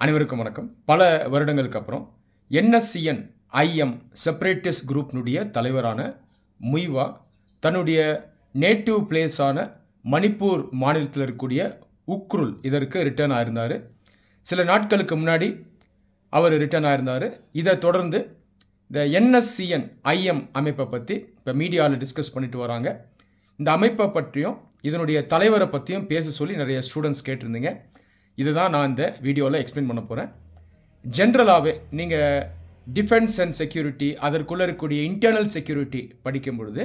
அனைவருக்கும் வணக்கம். பல வருடங்களுக்கு அப்புறம் NSCN IM செப்பரேட்டிஸ்ட் குரூப்னுடைய தலைவரான முய்வா தன்னுடைய நேட்டிவ் பிளேஸான மணிப்பூர் மாநிலத்தில் இருக்கக்கூடிய உக்ருல் இதற்கு ரிட்டர்ன் ஆயிருந்தார். சில நாட்களுக்கு முன்னாடி அவர் ரிட்டர்ன் ஆயிருந்தார். இதை தொடர்ந்து இந்த NSCN IM அமைப்பை பற்றி இப்போ மீடியாவில் டிஸ்கஸ் பண்ணிட்டு வராங்க. இந்த அமைப்பை பற்றியும் இதனுடைய தலைவரை பற்றியும் பேச சொல்லி நிறைய ஸ்டூடெண்ட்ஸ் கேட்டிருந்தீங்க. இதுதான் நான் இந்த வீடியோவில் எக்ஸ்பிளைன் பண்ண போகிறேன். ஜென்ரலாகவே நீங்கள் டிஃபென்ஸ் அண்ட் செக்யூரிட்டி அதற்குள்ளே இருக்கக்கூடிய இன்டர்னல் செக்யூரிட்டி படிக்கும் பொழுது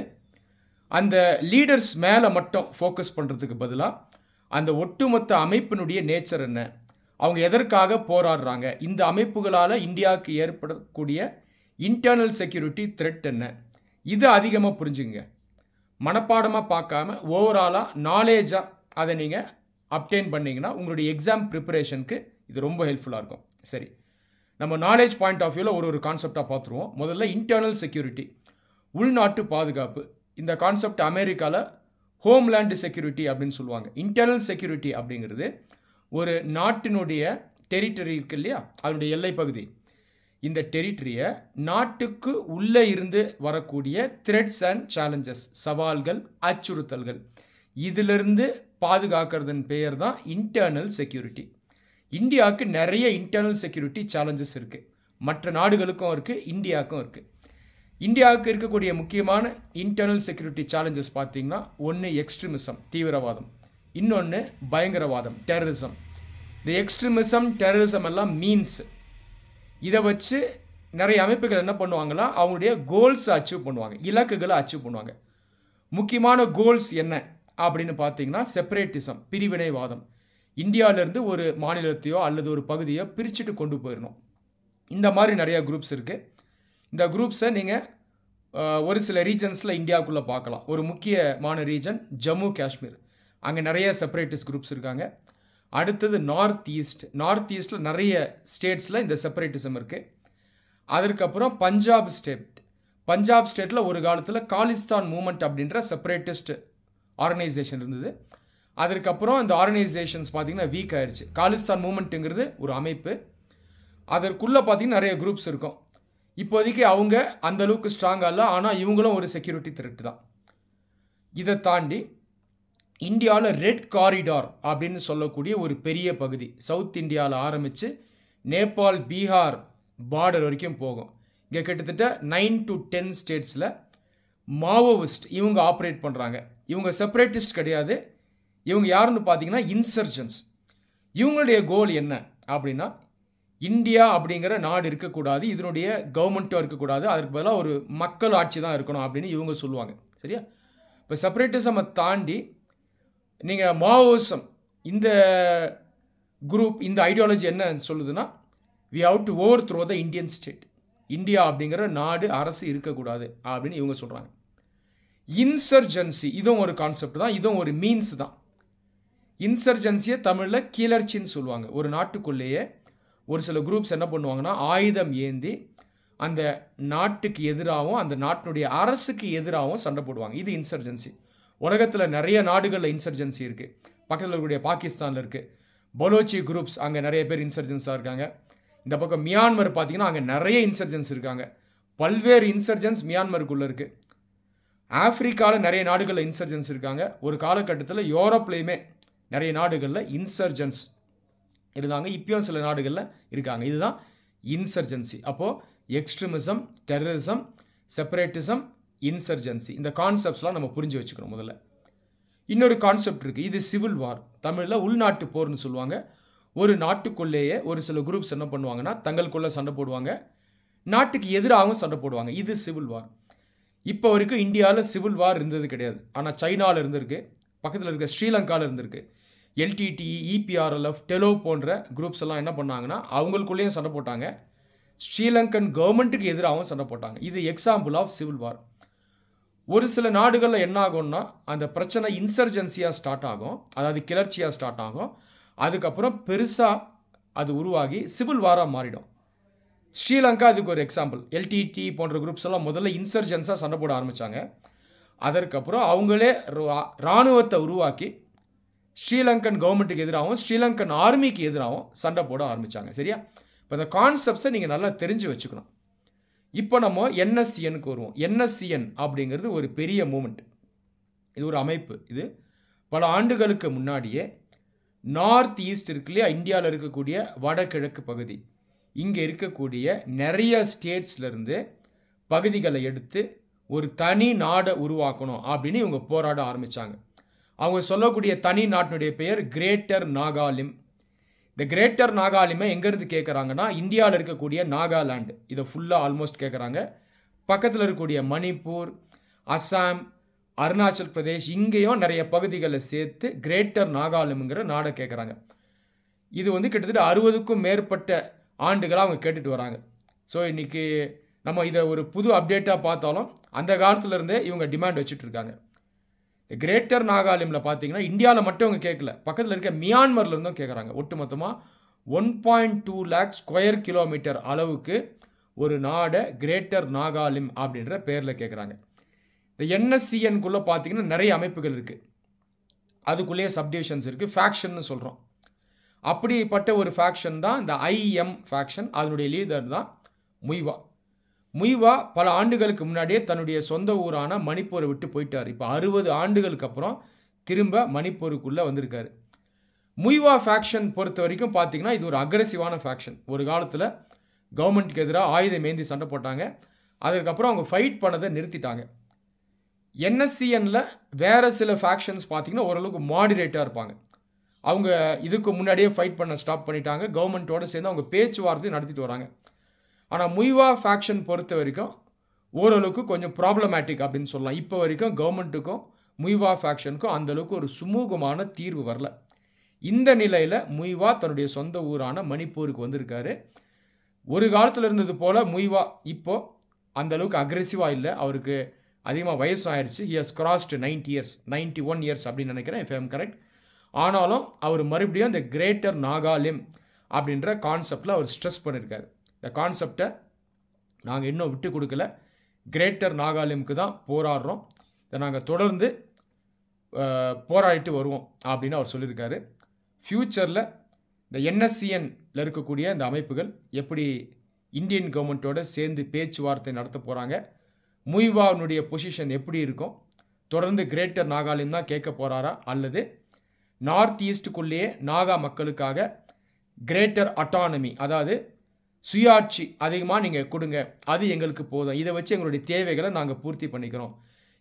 அந்த லீடர்ஸ் மேலே மட்டும் ஃபோக்கஸ் பண்ணுறதுக்கு பதிலாக அந்த ஒட்டுமொத்த அமைப்பினுடைய நேச்சர் என்ன, அவங்க எதற்காக போராடுறாங்க, இந்த அமைப்புகளால் இந்தியாவுக்கு ஏற்படக்கூடிய இன்டர்னல் செக்யூரிட்டி த்ரெட் என்ன, இது அதிகமாக புரிஞ்சுங்க. மனப்பாடமாக பார்க்காம ஓவராலாக நாலேஜாக அதை நீங்கள் அப்டெயின் பண்ணிங்கன்னா உங்களுடைய எக்ஸாம் ப்ரிப்பரேஷனுக்கு இது ரொம்ப ஹெல்ப்ஃபுல்லாக இருக்கும். சரி, நம்ம நாலேஜ் பாயிண்ட் ஆஃப் வியூவில் ஒரு கான்செப்டாக பார்த்துருவோம். முதல்ல இன்டர்னல் செக்யூரிட்டி, உள்நாட்டு பாதுகாப்பு. இந்த கான்செப்ட் அமெரிக்காவில் ஹோம்லேண்ட் செக்யூரிட்டி அப்படின்னு சொல்லுவாங்க. இன்டர்னல் செக்யூரிட்டி அப்படிங்கிறது ஒரு நாட்டினுடைய டெரிட்டரி இருக்கு இல்லையா, அதனுடைய எல்லை பகுதி. இந்த டெரிட்டரியை நாட்டுக்கு உள்ளே இருந்து வரக்கூடிய த்ரெட்ஸ் அண்ட் சேலஞ்சஸ், சவால்கள், அச்சுறுத்தல்கள், இதிலிருந்து பாதுகாக்கிறதன் பெயர் தான் இன்டர்னல் செக்யூரிட்டி. இந்தியாவுக்கு நிறைய இன்டர்னல் செக்யூரிட்டி சேலஞ்சஸ் இருக்குது. மற்ற நாடுகளுக்கும் இருக்குது, இந்தியாவுக்கும் இருக்குது. இந்தியாவுக்கு இருக்கக்கூடிய முக்கியமான இன்டர்னல் செக்யூரிட்டி சேலஞ்சஸ் பார்த்தீங்கன்னா, ஒன்று எக்ஸ்ட்ரீமிசம், தீவிரவாதம், இன்னொன்று பயங்கரவாதம், டெரரிசம். இந்த எக்ஸ்ட்ரீமிசம், டெரரிசம் எல்லாம் மீன்ஸ். இதை வச்சு நிறைய அமைப்புகள் என்ன பண்ணுவாங்கன்னா, அவங்களுடைய கோல்ஸை அச்சீவ் பண்ணுவாங்க, இலக்குகளை அச்சீவ் பண்ணுவாங்க. முக்கியமான கோல்ஸ் என்ன அப்படின்னு பார்த்தீங்கன்னா, செப்பரேட்டிசம், பிரிவினைவாதம். இந்தியாவிலேருந்து ஒரு மாநிலத்தையோ அல்லது ஒரு பகுதியோ பிரிச்சுட்டு கொண்டு போயிடணும். இந்த மாதிரி நிறையா குரூப்ஸ் இருக்குது. இந்த குரூப்ஸை நீங்கள் ஒரு சில ரீஜன்ஸில் இந்தியாவுக்குள்ளே பார்க்கலாம். ஒரு முக்கியமான ரீஜன் ஜம்மு காஷ்மீர், அங்கே நிறைய செப்பரேட்டிஸ்ட் குரூப்ஸ் இருக்காங்க. அடுத்தது நார்த் ஈஸ்ட், நார்த் ஈஸ்ட்டில் நிறைய ஸ்டேட்ஸில் இந்த செப்பரேட்டிசம் இருக்குது. அதற்கப்புறம் பஞ்சாப் ஸ்டேட், பஞ்சாப் ஸ்டேட்டில் ஒரு காலத்தில் காலிஸ்தான் மூமெண்ட் அப்படின்ற செப்பரேட்டிஸ்ட் ஆர்கனைசேஷன் இருந்தது. அதற்கப்புறம் இந்த ஆர்கனைசேஷன்ஸ் பார்த்திங்கன்னா வீக் ஆயிடுச்சு. காலிஸ்தான் மூமெண்ட்டுங்கிறது ஒரு அமைப்பு, அதற்குள்ளே பார்த்திங்கன்னா நிறைய குரூப்ஸ் இருக்கும். இப்போதைக்கு அவங்க அந்தளவுக்கு ஸ்ட்ராங்காக இல்லை, ஆனால் இவங்களும் ஒரு செக்யூரிட்டி த்ரெட் தான். இதை தாண்டி இந்தியாவில் ரெட் காரிடார் அப்படின்னு சொல்லக்கூடிய ஒரு பெரிய பகுதி சவுத் இந்தியாவில் ஆரம்பித்து நேபாள், பீகார் பார்டர் வரைக்கும் போகும். இங்கே கிட்டத்தட்ட 9 to 10 ஸ்டேட்ஸில் மாவோயிஸ்ட் இவங்க ஆப்ரேட் பண்ணுறாங்க. இவங்க செப்பரேட்டிஸ்ட் கிடையாது. இவங்க யாருன்னு பார்த்தீங்கன்னா இன்சர்ஜன்ஸ். இவங்களுடைய கோல் என்ன அப்படின்னா, இந்தியா அப்படிங்கிற நாடு இருக்கக்கூடாது, இதனுடைய கவர்மெண்ட்டும் இருக்கக்கூடாது, அதற்கு பதிலாக ஒரு மக்கள் ஆட்சி தான் இருக்கணும் அப்படின்னு இவங்க சொல்லுவாங்க. சரியா? இப்போ செப்பரேட்டிசமை தாண்டி நீங்கள் மாவோயிசம், இந்த குரூப், இந்த ஐடியாலஜி என்ன சொல்லுதுன்னா, we have to overthrow the Indian state. India அப்படிங்கிற நாடு, அரசு இருக்கக்கூடாது அப்படின்னு இவங்க சொல்கிறாங்க. இன்சர்ஜென்சி, இதுவும் ஒரு கான்செப்ட் தான், இதுவும் ஒரு மீன்ஸ் தான். இன்சர்ஜென்சியை தமிழில் கீழர்ச்சின்னு சொல்லுவாங்க. ஒரு நாட்டுக்குள்ளேயே ஒரு சில குரூப்ஸ் என்ன பண்ணுவாங்கன்னா, ஆயுதம் ஏந்தி அந்த நாட்டுக்கு எதிராகவும் அந்த நாட்டினுடைய அரசுக்கு எதிராகவும் சண்டை போடுவாங்க. இது இன்சர்ஜென்சி. உலகத்தில் நிறைய நாடுகளில் இன்சர்ஜென்சி இருக்குது. பக்கத்தில் இருக்கக்கூடிய பாகிஸ்தானில் இருக்குது பலோச்சி குரூப்ஸ், அங்கே நிறைய பேர் இன்சர்ஜென்ஸாக இருக்காங்க. இந்த பக்கம் மியான்மர் பார்த்தீங்கன்னா அங்கே நிறைய இன்சர்ஜென்ஸ் இருக்காங்க. பல்வேறு இன்சர்ஜென்ஸ் மியான்மருக்குள்ளே இருக்குது. ஆப்பிரிக்காவில் நிறைய நாடுகளில் இன்சர்ஜென்ஸ் இருக்காங்க. ஒரு காலகட்டத்தில் யூரோப்லேயுமே நிறைய நாடுகளில் இன்சர்ஜென்ஸ் இருந்தாங்க. இப்பயும் சில நாடுகளில் இருக்காங்க. இதுதான் இன்சர்ஜென்சி. அப்போது எக்ஸ்ட்ரீமிசம், டெரரிசம், செப்பரேட்டிசம், இன்சர்ஜென்சி, இந்த கான்செப்ட்ஸ்லாம் நம்ம புரிஞ்சு வச்சுக்கணும். முதல்ல இன்னொரு கான்செப்ட் இருக்குது, இது சிவில் வார், தமிழில் உள்நாட்டு போர்னு சொல்லுவாங்க. ஒரு நாட்டுக்குள்ளேயே ஒரு சில குரூப்ஸ் என்ன பண்ணுவாங்கன்னா, தங்களுக்குள்ளே சண்டை போடுவாங்க, நாட்டுக்கு எதிராகவும் சண்டை போடுவாங்க. இது சிவில் வார். இப்போ வரைக்கும் இந்தியாவில் சிவில் வார் இருந்தது கிடையாது. ஆனால் சைனாவில் இருந்திருக்கு, பக்கத்தில் இருக்க ஸ்ரீலங்காவில் இருந்திருக்கு. LTTE, EPRLF, டெலோ போன்ற குரூப்ஸ் எல்லாம் என்ன பண்ணாங்கன்னா, அவங்களுக்குள்ளேயும் சண்டை போட்டாங்க, ஸ்ரீலங்கன் கவர்மெண்ட்டுக்கு எதிராகவும் சண்டை போட்டாங்க. இது எக்ஸாம்பிள் ஆஃப் சிவில் வார். ஒரு சில நாடுகளில் என்ன ஆகும்னா, அந்த பிரச்சனை இன்சர்ஜென்சியாக ஸ்டார்ட் ஆகும், அதாவது கிளர்ச்சியாக ஸ்டார்ட் ஆகும். அதுக்கப்புறம் பெருசாக அது உருவாகி சிவில் வாராக மாறிடும். ஸ்ரீலங்கா அதுக்கு ஒரு எக்ஸாம்பிள். LTTE போன்ற குரூப்ஸ் எல்லாம் முதல்ல இன்சர்ஜென்ஸாக சண்டை போட ஆரம்பித்தாங்க. அதற்கப்புறம் அவங்களே இராணுவத்தை உருவாக்கி ஸ்ரீலங்கன் கவர்மெண்ட்டுக்கு எதிராகவும் ஸ்ரீலங்கன் ஆர்மிக்கு எதிராகவும் சண்டை போட ஆரம்பித்தாங்க. சரியா? இப்போ இந்த கான்செப்ட்ஸை நீங்கள் நல்லா தெரிஞ்சு வச்சுக்கணும். இப்போ நம்ம என்எஸ்சிஎனுக்கு வருவோம். என்எஸ்சிஎன் அப்படிங்கிறது ஒரு பெரிய மூமெண்ட். இது ஒரு அமைப்பு. இது பல ஆண்டுகளுக்கு முன்னாடியே நார்த் ஈஸ்ட் இருக்கு இல்லையா, இந்தியாவில் இருக்கக்கூடிய வடகிழக்கு பகுதி, இங்கே இருக்கக்கூடிய நிறைய ஸ்டேட்ஸ்லேருந்து பகுதிகளை எடுத்து ஒரு தனி நாடை உருவாக்கணும் அப்படின்னு இவங்க போராட ஆரம்பித்தாங்க. அவங்க சொல்லக்கூடிய தனி நாட்டினுடைய பெயர் கிரேட்டர் நாகாலிம். இந்த கிரேட்டர் நாகாலிமை எங்கேருந்து கேட்குறாங்கன்னா, இந்தியாவில் இருக்கக்கூடிய நாகாலாண்டு, இதை ஃபுல்லாக ஆல்மோஸ்ட் கேட்குறாங்க. பக்கத்தில் இருக்கக்கூடிய மணிப்பூர், அஸ்ஸாம், அருணாச்சல் பிரதேஷ், இங்கேயும் நிறைய பகுதிகளை சேர்த்து கிரேட்டர் நாகாலிம்ங்கிற நாடை கேட்குறாங்க. இது கிட்டத்தட்ட 60க்கும் மேற்பட்ட ஆண்டுகளாக அவங்க கேட்டுட்டு வராங்க. ஸோ இன்றைக்கி நம்ம இதை ஒரு புது அப்டேட்டாக பார்த்தாலும் அந்த காலத்துலேருந்தே இவங்க டிமாண்ட் வச்சுட்டு இருக்காங்க. இந்த கிரேட்டர் நாகாலிமில் பார்த்தீங்கன்னா இந்தியாவில் மட்டும் அவங்க கேட்கல, பக்கத்தில் இருக்க மியான்மர்லேருந்தும் கேட்குறாங்க. ஒட்டுமொத்தமாக 1.2 lakh ஸ்கொயர் கிலோமீட்டர் அளவுக்கு ஒரு நாடை கிரேட்டர் நாகாலிம் அப்படின்ற பேரில் கேட்குறாங்க. இந்த என்எஸ்சிஎன்குள்ளே பார்த்தீங்கன்னா நிறைய அமைப்புகள் இருக்குது. அதுக்குள்ளேயே சப்டிவிஷன்ஸ் இருக்குது, ஃபேக்ஷன்னு சொல்கிறோம். அப்படிப்பட்ட ஒரு ஃபேக்ஷன் தான் இந்த ஐஎம் ஃபேக்ஷன். அதனுடைய லீடர் தான் முய்வா. முய்வா பல ஆண்டுகளுக்கு முன்னாடியே தன்னுடைய சொந்த ஊரான மணிப்பூரை விட்டு போயிட்டார். இப்போ 60 ஆண்டுகளுக்கு அப்புறம் திரும்ப மணிப்பூருக்குள்ளே வந்திருக்காரு. முய்வா ஃபேக்ஷன் பொறுத்த வரைக்கும் பார்த்தீங்கன்னா இது ஒரு அக்ரெசிவான ஃபேக்ஷன். ஒரு காலத்தில் கவர்மெண்ட்டுக்கு எதிராக ஆயுதம் ஏந்தி சண்டை போட்டாங்க. அதுக்கப்புறம் அவங்க ஃபைட் பண்ணதை நிறுத்திட்டாங்க. என்எஸ்சிஎனில் வேறு சில ஃபேக்ஷன்ஸ் பார்த்தீங்கன்னா ஓரளவுக்கு மாடரேட்டாக இருப்பாங்க. அவங்க இதுக்கு முன்னாடியே ஃபைட் பண்ண ஸ்டாப் பண்ணிட்டாங்க. கவர்மெண்ட்டோடு சேர்ந்து அவங்க பேச்சுவார்த்தை நடத்திட்டு வராங்க. ஆனால் முய்வா ஃபேக்ஷன் பொறுத்த வரைக்கும் ஓரளவுக்கு கொஞ்சம் ப்ராப்ளமேட்டிக் அப்படின்னு சொல்லலாம். இப்போ வரைக்கும் கவர்மெண்ட்டுக்கும் முய்வா ஃபேக்ஷனுக்கும் அந்தளவுக்கு ஒரு சுமூகமான தீர்வு வரல. இந்த நிலையில் முய்வா தன்னுடைய சொந்த ஊரான மணிப்பூருக்கு வந்திருக்காரு. ஒரு காலத்தில் இருந்தது போல் முய்வா இப்போது அந்தளவுக்கு அக்ரெசிவாக இல்லை. அவருக்கு அதிகமாக வயசு ஆயிடுச்சு. He has crossed 90 years, 91 years அப்படின்னு நினைக்கிறேன், இஃப் ஐ எம் கரெக்ட். ஆனாலும் அவர் மறுபடியும் இந்த கிரேட்டர் நாகாலிம் அப்படின்ற கான்செப்டில் அவர் ஸ்ட்ரெஸ் பண்ணியிருக்காரு. இந்த கான்செப்டை நாங்கள் இன்னும் விட்டு கொடுக்கல, கிரேட்டர் நாகாலிமுக்கு தான் போராடுறோம், இதை நாங்கள் தொடர்ந்து போராடிட்டு வருவோம் அப்படின்னு அவர் சொல்லியிருக்காரு. ஃப்யூச்சரில் இந்த என்எஸ்சிஎனில் இருக்கக்கூடிய இந்த அமைப்புகள் எப்படி இந்தியன் கவர்மெண்ட்டோடு சேர்ந்து பேச்சுவார்த்தை நடத்த போகிறாங்க, முய்வானுடைய பொசிஷன் எப்படி இருக்கும், தொடர்ந்து கிரேட்டர் நாகாலிம் தான் கேட்க போகிறாரா, அல்லது நார்த் ஈஸ்ட்டுக்குள்ளேயே நாகா மக்களுக்காக கிரேட்டர் அட்டானமி, அதாவது சுயாட்சி அதிகமாக நீங்கள் கொடுங்க, அது எங்களுக்கு போதும், இதை வச்சு எங்களுடைய தேவைகளை நாங்கள் பூர்த்தி பண்ணிக்கிறோம்,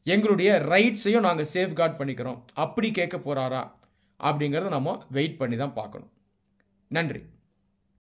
எங்களுடைய ரைட்ஸையும் நாங்கள் சேஃப்கார்ட் பண்ணிக்கிறோம், அப்படி கேட்க போகிறாரா அப்படிங்கிறத நம்ம வெயிட் பண்ணி தான் பார்க்கணும். நன்றி.